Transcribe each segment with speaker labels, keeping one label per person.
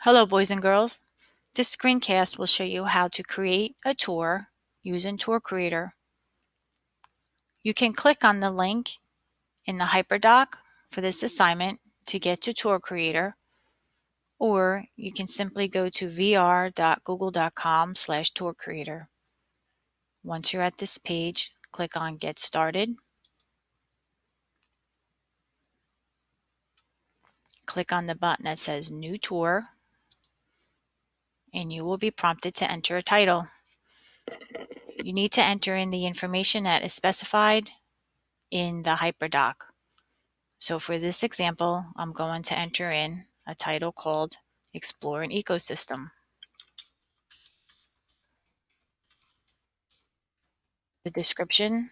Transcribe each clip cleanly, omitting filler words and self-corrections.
Speaker 1: Hello boys and girls. This screencast will show you how to create a tour using Tour Creator. You can click on the link in the HyperDoc for this assignment to get to Tour Creator, or you can simply go to vr.google.com/Tour Creator. Once you're at this page, click on Get Started. Click on the button that says New Tour, and you will be prompted to enter a title. You need to enter in the information that is specified in the HyperDoc. So for this example, I'm going to enter in a title called Explore an Ecosystem. The description,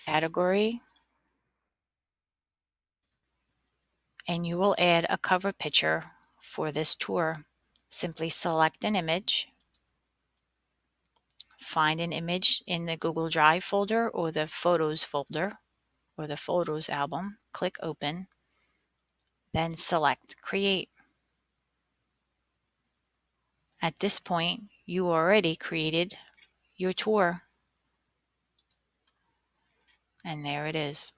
Speaker 1: category, and you will add a cover picture for this tour. Simply select an image, find an image in the Google Drive folder or the Photos folder or the Photos album, click Open, then select Create. At this point, you already created your tour, and there it is.